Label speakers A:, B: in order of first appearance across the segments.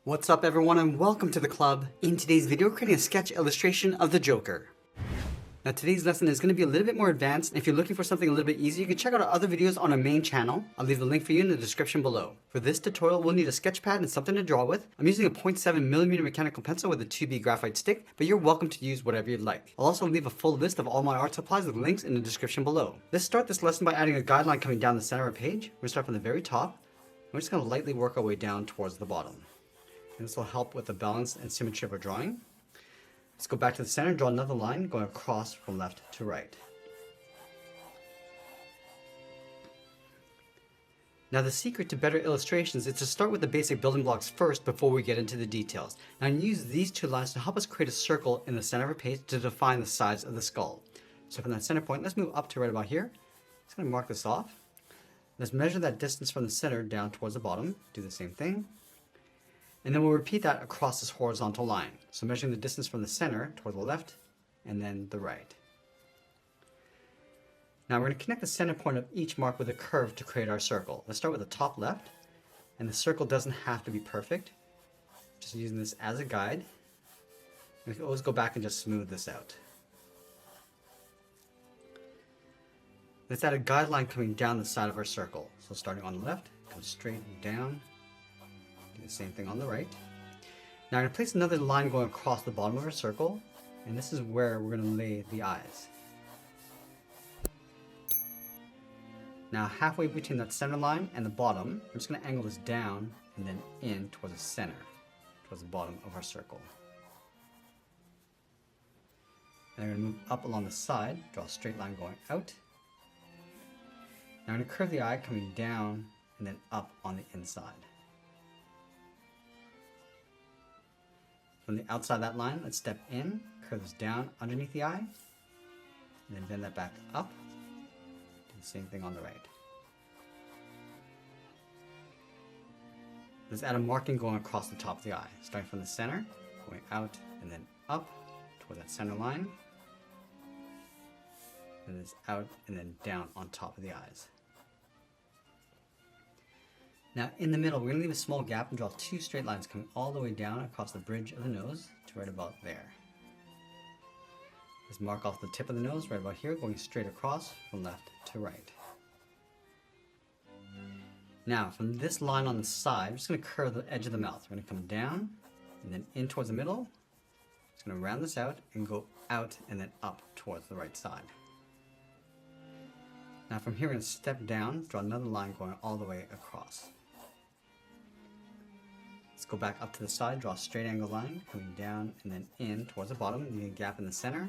A: What's up everyone and welcome to the club. In today's video, we're creating a sketch illustration of the Joker. Now today's lesson is going to be a little bit more advanced, and if you're looking for something a little bit easier, you can check out our other videos on our main channel. I'll leave the link for you in the description below. For this tutorial, we'll need a sketch pad and something to draw with. I'm using a 0.7mm mechanical pencil with a 2B graphite stick, but you're welcome to use whatever you'd like. I'll also leave a full list of all my art supplies with links in the description below. Let's start this lesson by adding a guideline coming down the center of the page. We're going to start from the very top. We're just going to lightly work our way down towards the bottom. And this will help with the balance and symmetry of our drawing. Let's go back to the center and draw another line going across from left to right. Now the secret to better illustrations is to start with the basic building blocks first before we get into the details. Now use these two lines to help us create a circle in the center of our page to define the size of the skull. So from that center point, let's move up to right about here. Just going to mark this off. Let's measure that distance from the center down towards the bottom. Do the same thing. And then we'll repeat that across this horizontal line. So measuring the distance from the center toward the left and then the right. Now we're going to connect the center point of each mark with a curve to create our circle. Let's start with the top left, and the circle doesn't have to be perfect. Just using this as a guide. We can always go back and just smooth this out. Let's add a guideline coming down the side of our circle. So starting on the left, come straight down. Do the same thing on the right. Now I'm going to place another line going across the bottom of our circle, and this is where we're going to lay the eyes. Now halfway between that center line and the bottom, we're just going to angle this down and then in towards the center, towards the bottom of our circle. And I'm going to move up along the side, draw a straight line going out. Now I'm going to curve the eye coming down and then up on the inside. From the outside of that line, let's step in, curve this down underneath the eye, and then bend that back up. Do the same thing on the right. Let's add a marking going across the top of the eye, starting from the center, going out and then up toward that center line. And it's out and then down on top of the eyes. Now in the middle, we're going to leave a small gap and draw two straight lines coming all the way down across the bridge of the nose to right about there. Let's mark off the tip of the nose right about here, going straight across from left to right. Now from this line on the side, I'm just going to curve the edge of the mouth. We're going to come down and then in towards the middle. Just going to round this out and go out and then up towards the right side. Now from here, we're going to step down, draw another line going all the way across. Let's go back up to the side, draw a straight angle line, coming down and then in towards the bottom, leaving a gap in the center.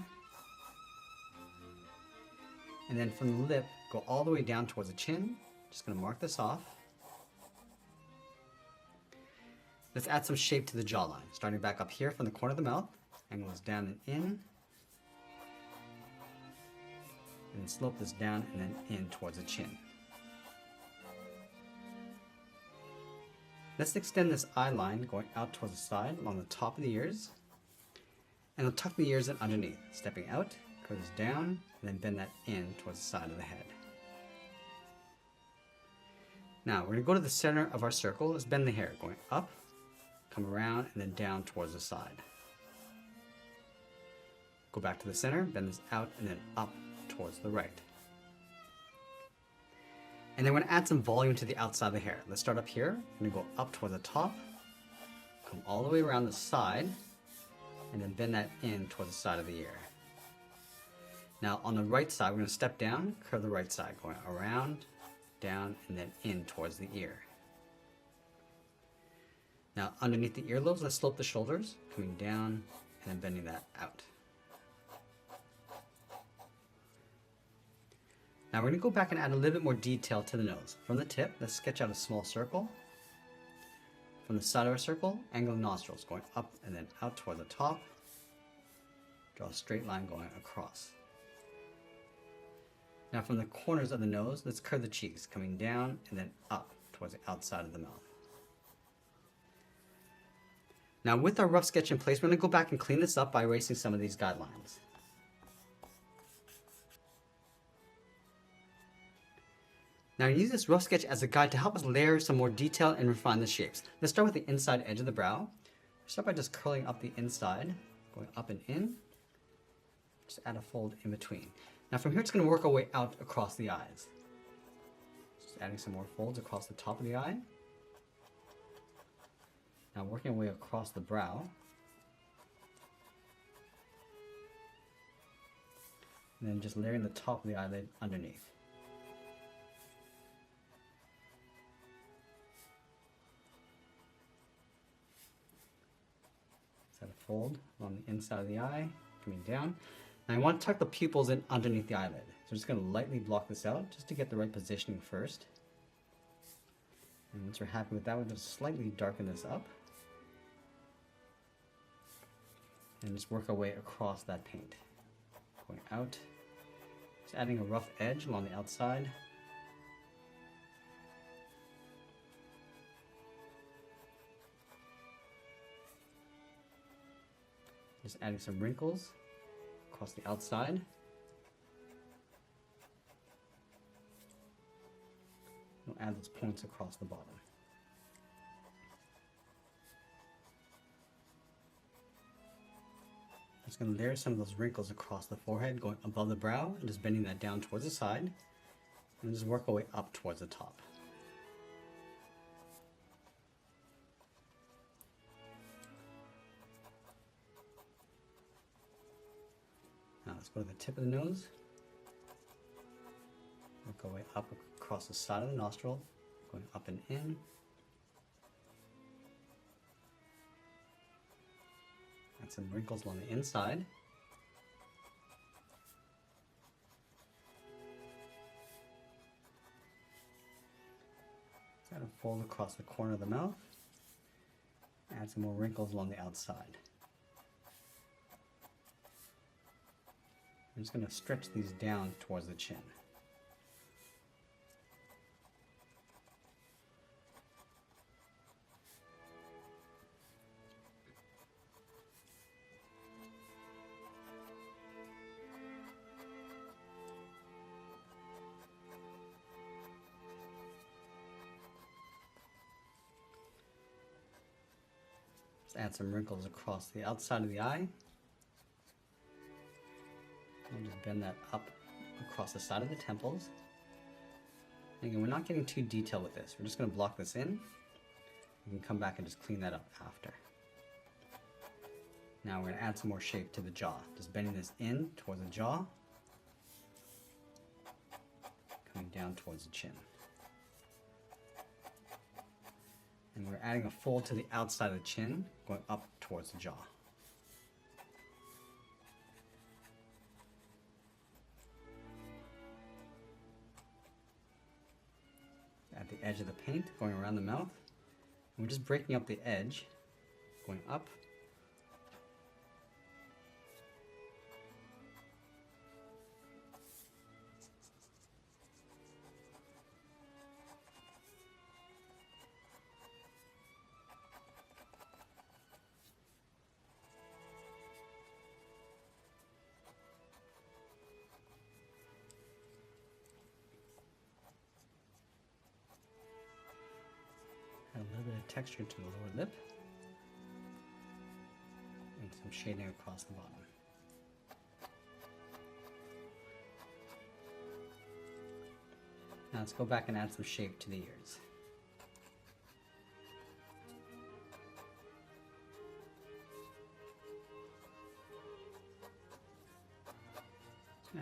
A: And then from the lip, go all the way down towards the chin. Just going to mark this off. Let's add some shape to the jawline, starting back up here from the corner of the mouth. Angle this down and in. And then slope this down and then in towards the chin. Let's extend this eye line going out towards the side along the top of the ears. And we'll tuck the ears in underneath, stepping out, curve this down, and then bend that in towards the side of the head. Now we're going to go to the center of our circle. Let's bend the hair, going up, come around, and then down towards the side. Go back to the center, bend this out, and then up towards the right. And then we're going to add some volume to the outside of the hair. Let's start up here. We're going to go up toward the top, come all the way around the side, and then bend that in towards the side of the ear. Now on the right side, we're going to step down, curve the right side, going around, down, and then in towards the ear. Now underneath the earlobes, let's slope the shoulders, coming down, and then bending that out. Now we're going to go back and add a little bit more detail to the nose. From the tip, let's sketch out a small circle. From the side of our circle, angle the nostrils, going up and then out toward the top. Draw a straight line going across. Now from the corners of the nose, let's curve the cheeks, coming down and then up towards the outside of the mouth. Now with our rough sketch in place, we're going to go back and clean this up by erasing some of these guidelines. Now I use this rough sketch as a guide to help us layer some more detail and refine the shapes. Let's start with the inside edge of the brow. Start by just curling up the inside, going up and in. Just add a fold in between. Now from here it's going to work our way out across the eyes. Just adding some more folds across the top of the eye. Now working our way across the brow. And then just layering the top of the eyelid underneath. Set a fold on the inside of the eye, coming down. Now I want to tuck the pupils in underneath the eyelid. So I'm just going to lightly block this out just to get the right positioning first. And once we're happy with that, we'll just slightly darken this up. And just work our way across that paint. Going out. Just adding a rough edge along the outside. Just adding some wrinkles across the outside. We'll add those points across the bottom. Just going to layer some of those wrinkles across the forehead, going above the brow, and just bending that down towards the side, and just work our way up towards the top. Now let's go to the tip of the nose, work our way up across the side of the nostril, going up and in. Add some wrinkles along the inside. Add a fold across the corner of the mouth. Add some more wrinkles along the outside. I'm just going to stretch these down towards the chin. Add some wrinkles across the outside of the eye. And just bend that up across the side of the temples. And again, we're not getting too detailed with this. We're just going to block this in. We can come back and just clean that up after. Now we're going to add some more shape to the jaw. Just bending this in towards the jaw. Coming down towards the chin. And we're adding a fold to the outside of the chin, going up towards the jaw. At the edge of the paint, going around the mouth. And we're just breaking up the edge, going up. Add a little bit of texture to the lower lip. And some shading across the bottom. Now let's go back and add some shape to the ears.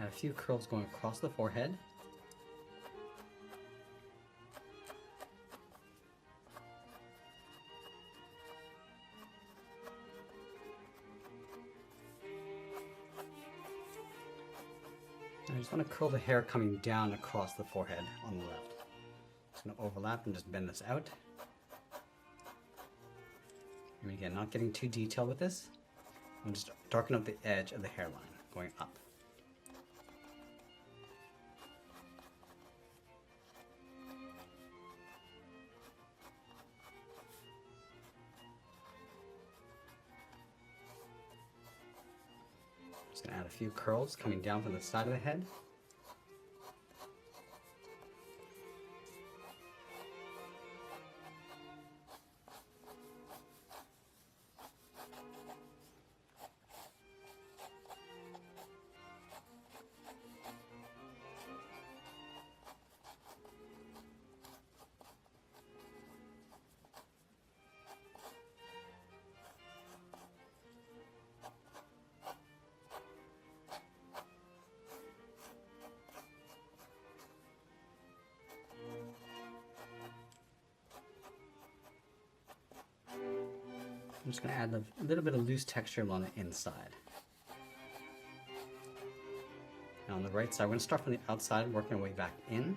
A: Add a few curls going across the forehead. I just want to curl the hair coming down across the forehead on the left. Just going to overlap and just bend this out. And again, not getting too detailed with this. I'm just darken up the edge of the hairline, going up. Just going to add a few curls coming down from the side of the head. I'm just going to add a little bit of loose texture along the inside. Now on the right side, we're going to start from the outside, working our way back in.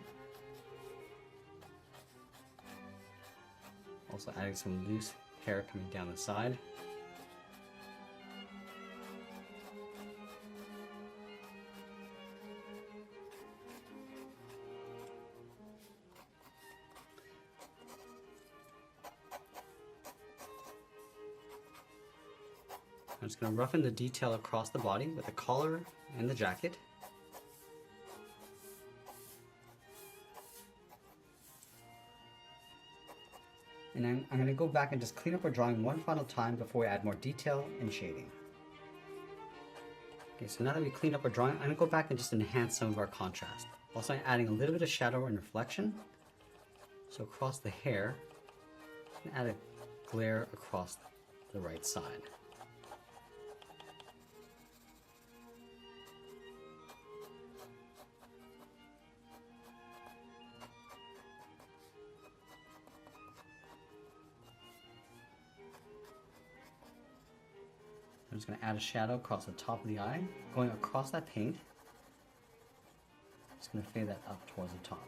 A: Also adding some loose hair coming down the side. I'm just going to roughen the detail across the body with the collar and the jacket. And I'm going to go back and just clean up our drawing one final time before we add more detail and shading. Okay, so now that we cleaned up our drawing, I'm going to go back and just enhance some of our contrast. Also, I'm adding a little bit of shadow and reflection. So across the hair, and add a glare across the right side. I'm just going to add a shadow across the top of the eye, going across that paint. Just going to fade that up towards the top.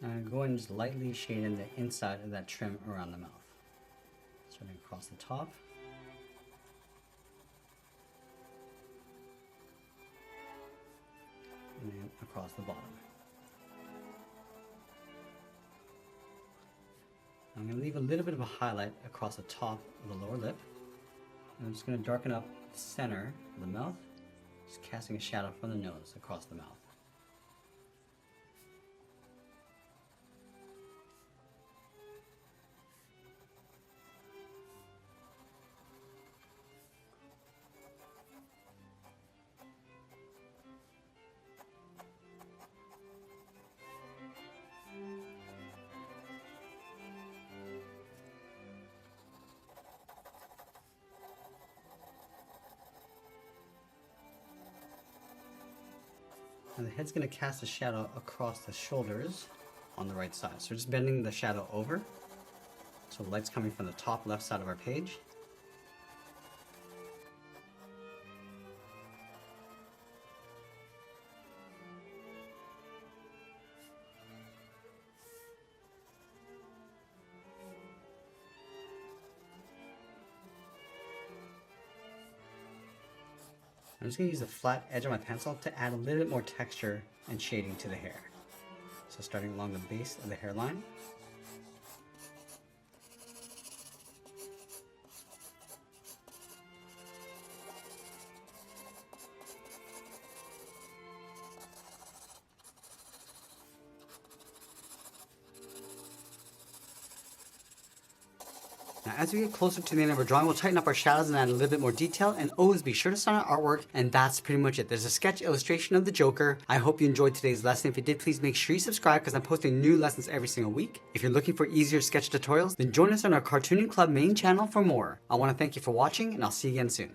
A: And go and just lightly shade in the inside of that trim around the mouth. Starting across the top. And then across the bottom. I'm going to leave a little bit of a highlight across the top of the lower lip. And I'm just going to darken up the center of the mouth, just casting a shadow from the nose across the mouth. And the head's going to cast a shadow across the shoulders on the right side. So we're just bending the shadow over. So the light's coming from the top left side of our page. I'm just going to use the flat edge of my pencil to add a little bit more texture and shading to the hair. So starting along the base of the hairline. Now, as we get closer to the end of our drawing, we'll tighten up our shadows and add a little bit more detail, and always be sure to sign our artwork, and that's pretty much it. There's a sketch illustration of the Joker. I hope you enjoyed today's lesson. If you did, please make sure you subscribe because I'm posting new lessons every single week. If you're looking for easier sketch tutorials, then join us on our Cartooning Club main channel for more. I want to thank you for watching, and I'll see you again soon.